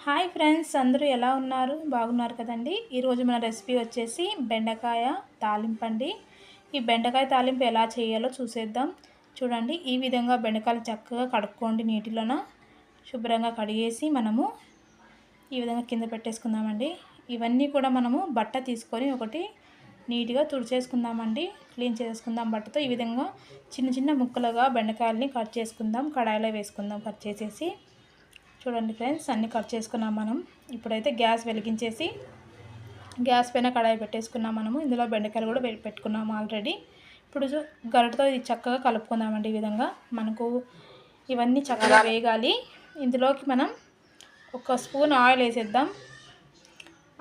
Hi friends, అందరూ ఎలా ఉన్నారు? బాగున్నారు కదండి. ఈరోజు మన రెసిపీ వచ్చేసి బెండకాయ తాలింపు అండి. ఈ బెండకాయ తాలింపు ఎలా చేయాలో చూసేద్దాం. చూడండి, ఈ విధంగా బెండకాయలు చక్కగా కడుక్కోండి. నీటిలోన శుభ్రంగా కడిగేసి మనము ఈ విధంగా కింద పెట్టేసుకుందామండి. ఇవన్నీ కూడా మనము బట్ట తీసుకొని ఒకటి నీట్గా తుడిచేసుకుందామండి. క్లీన్ చేసుకుందాం బట్టతో. ఈ విధంగా చిన్న చిన్న ముక్కలుగా బెండకాయలని కట్ చేసుకుందాం. కడాయిలో వేసుకుందాం కట్ చేసేసి. చూడండి ఫ్రెండ్స్, అన్నీ కట్ చేసుకున్నాం మనం. ఇప్పుడైతే గ్యాస్ వెలిగించేసి గ్యాస్ పైన కడాయి పెట్టేసుకున్నాం మనము. ఇందులో బెండకాయలు కూడా పెట్టుకున్నాము ఆల్రెడీ. ఇప్పుడు గరిటతో ఇది చక్కగా కలుపుకుందామండి. ఈ విధంగా మనకు ఇవన్నీ చక్కగా వేగాలి. ఇందులోకి మనం ఒక స్పూన్ ఆయిల్ వేసేద్దాం.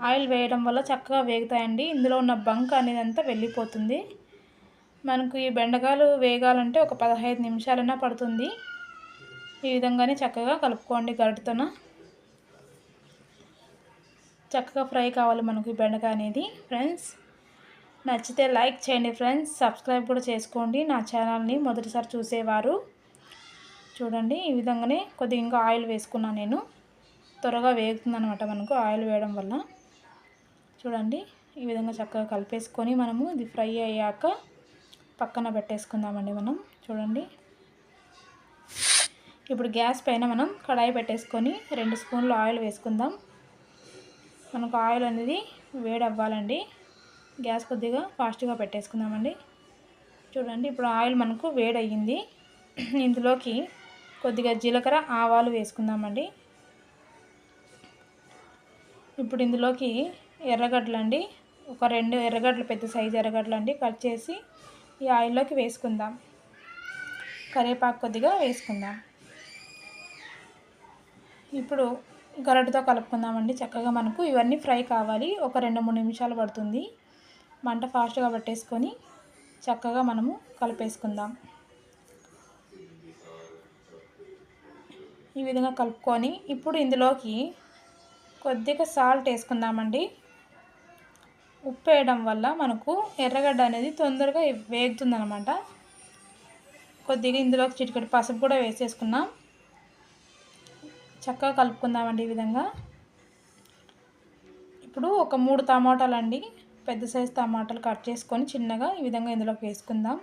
ఆయిల్ వేయడం వల్ల చక్కగా వేగుతాయండి. ఇందులో ఉన్న బంక్ అనేది అంతా వెళ్ళిపోతుంది. మనకు ఈ బెండకాయలు వేగాలంటే ఒక 15 నిమిషాలైనా పడుతుంది. ఈ విధంగానే చక్కగా కలుపుకోండి గరిటెతోన. చక్కగా ఫ్రై కావాలి మనకు ఈ బెండకాయ అనేది. ఫ్రెండ్స్, నచ్చితే లైక్ చేయండి ఫ్రెండ్స్. సబ్స్క్రైబ్ కూడా చేసుకోండి నా ఛానల్ని మొదటిసారి చూసేవారు. చూడండి, ఈ విధంగానే కొద్దిగా ఇంకా ఆయిల్ వేసుకున్నాను నేను. త్వరగా వేగుతుంది అనమాట మనకు ఆయిల్ వేయడం వల్ల. చూడండి, ఈ విధంగా చక్కగా కలిపేసుకొని మనము ఇది ఫ్రై అయ్యాక పక్కన పెట్టేసుకుందామండి మనం. చూడండి, ఇప్పుడు గ్యాస్ పైన మనం కడాయి పెట్టేసుకొని 2 స్పూన్లు ఆయిల్ వేసుకుందాం. మనకు ఆయిల్ అనేది వేడి అవ్వాలండి. గ్యాస్ కొద్దిగా ఫాస్ట్గా పెట్టేసుకుందామండి. చూడండి, ఇప్పుడు ఆయిల్ మనకు వేడి అయ్యింది. ఇందులోకి కొద్దిగా జీలకర్ర ఆవాలు వేసుకుందామండి. ఇప్పుడు ఇందులోకి ఎర్రగడ్డలు అండి, ఒక 2 ఎర్రగడ్డలు, పెద్ద సైజు ఎర్రగడ్డలు అండి, కట్ చేసి ఈ ఆయిల్లోకి వేసుకుందాం. కరివేపాకు కొద్దిగా వేసుకుందాం. ఇప్పుడు గరిటెతో కలుపుకుందామండి. చక్కగా మనకు ఇవన్నీ ఫ్రై కావాలి. ఒక 2-3 నిమిషాలు పడుతుంది. మంట ఫాస్ట్గా పెట్టేసుకొని చక్కగా మనము కలిపేసుకుందాం. ఈ విధంగా కలుపుకొని ఇప్పుడు ఇందులోకి కొద్దిగా సాల్ట్ వేసుకుందామండి. ఉప్పు వేయడం వల్ల మనకు ఎర్రగడ్డ అనేది తొందరగా వేగుతుందన్నమాట. కొద్దిగా ఇందులోకి చిటికెడు పసుపు కూడా వేసేసుకున్నాం. చక్కగా కలుపుకుందామండి ఈ విధంగా. ఇప్పుడు ఒక 3 టమాటాలు అండి, పెద్ద సైజు టమాటాలు కట్ చేసుకొని చిన్నగా ఈ విధంగా ఇందులోకి వేసుకుందాం.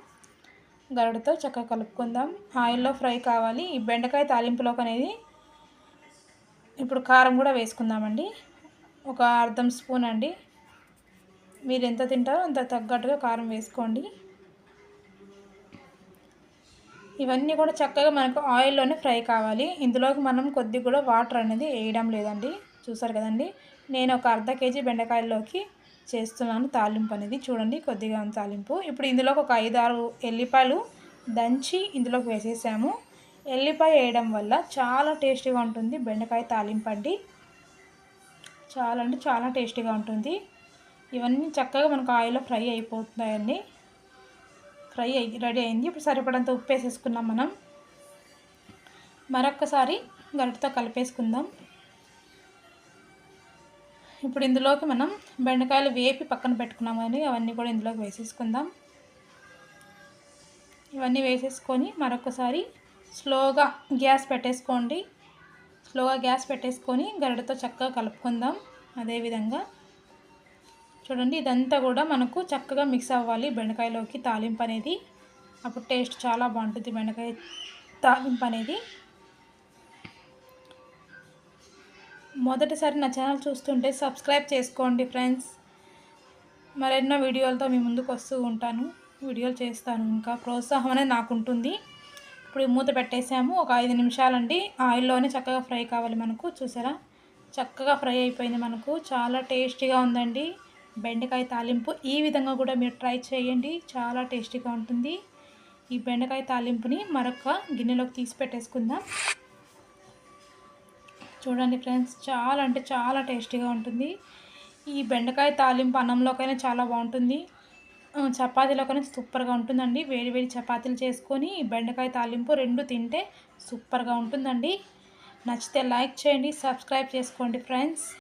గరిటెతో చక్కగా కలుపుకుందాం. ఆయిల్లో ఫ్రై కావాలి. ఈ బెండకాయ తాలింపులోకి అనేది ఇప్పుడు కారం కూడా వేసుకుందామండి. ఒక అర్ధం స్పూన్ అండి. మీరు ఎంత తింటారో అంత తగ్గట్టుగా కారం వేసుకోండి. ఇవన్నీ కూడా చక్కగా మనకు ఆయిల్లోనే ఫ్రై కావాలి. ఇందులోకి మనం కొద్దిగా కూడా వాటర్ అనేది వేయడం లేదండి. చూసారు కదండి, నేను ఒక అర్ధ కేజీ బెండకాయల్లోకి చేస్తున్నాను తాలింపు అనేది. చూడండి, కొద్దిగా తాలింపు. ఇప్పుడు ఇందులోకి ఒక 5-6 ఎల్లిపాయలు దంచి ఇందులోకి వేసేసాము. ఎల్లిపాయ వేయడం వల్ల చాలా టేస్టీగా ఉంటుంది బెండకాయ తాలింపు అండి. చాలా అంటే చాలా టేస్టీగా ఉంటుంది. ఇవన్నీ చక్కగా మనకు ఆయిల్లో ఫ్రై అయిపోతున్నాయండి. ఫ్రై రెడీ అయింది. ఇప్పుడు సరిపడంత ఉప్పు వేసేసుకున్నాం మనం. మరొక్కసారి గరిటెతో కలిపేసుకుందాం. ఇప్పుడు ఇందులోకి మనం బెండకాయలు వేపి పక్కన పెట్టుకున్నాం కానీ అవన్నీ కూడా ఇందులోకి వేసేసుకుందాం. ఇవన్నీ వేసేసుకొని మరొకసారి స్లోగా గ్యాస్ పెట్టేసుకోండి. స్లోగా గ్యాస్ పెట్టేసుకొని గరిటెతో చక్కగా కలుపుకుందాం. అదేవిధంగా చూడండి, ఇదంతా కూడా మనకు చక్కగా మిక్స్ అవ్వాలి బెండకాయలోకి తాలింపు అనేది. అప్పుడు టేస్ట్ చాలా బాగుంటుంది బెండకాయ తాలింపు అనేది. మొదటిసారి నా ఛానల్ చూస్తుంటే సబ్స్క్రైబ్ చేసుకోండి ఫ్రెండ్స్. మరెన్నో వీడియోలతో మీ ముందుకు వస్తూ ఉంటాను. వీడియోలు చేస్తాను. ఇంకా ప్రోత్సాహం అనేది నాకు ఉంటుంది. ఇప్పుడు మూత పెట్టేసాము. ఒక 5 నిమిషాలండి. ఆయిల్లోనే చక్కగా ఫ్రై కావాలి మనకు. చూసారా, చక్కగా ఫ్రై అయిపోయింది మనకు. చాలా టేస్టీగా ఉందండి బెండకాయ తాలింపు. ఈ విధంగా కూడా మీరు ట్రై చేయండి, చాలా టేస్టీగా ఉంటుంది. ఈ బెండకాయ తాలింపుని మరొక గిన్నెలోకి తీసి పెట్టేసుకుందాం. చూడండి ఫ్రెండ్స్, చాలా అంటే చాలా టేస్టీగా ఉంటుంది. ఈ బెండకాయ తాలింపు అన్నంలోకైనా చాలా బాగుంటుంది, చపాతీలోకైనా సూపర్గా ఉంటుందండి. వేడి వేడి చపాతీలు చేసుకొని బెండకాయ తాలింపు 2 తింటే సూపర్గా ఉంటుందండి. నచ్చితే లైక్ చేయండి, సబ్స్క్రైబ్ చేసుకోండి ఫ్రెండ్స్.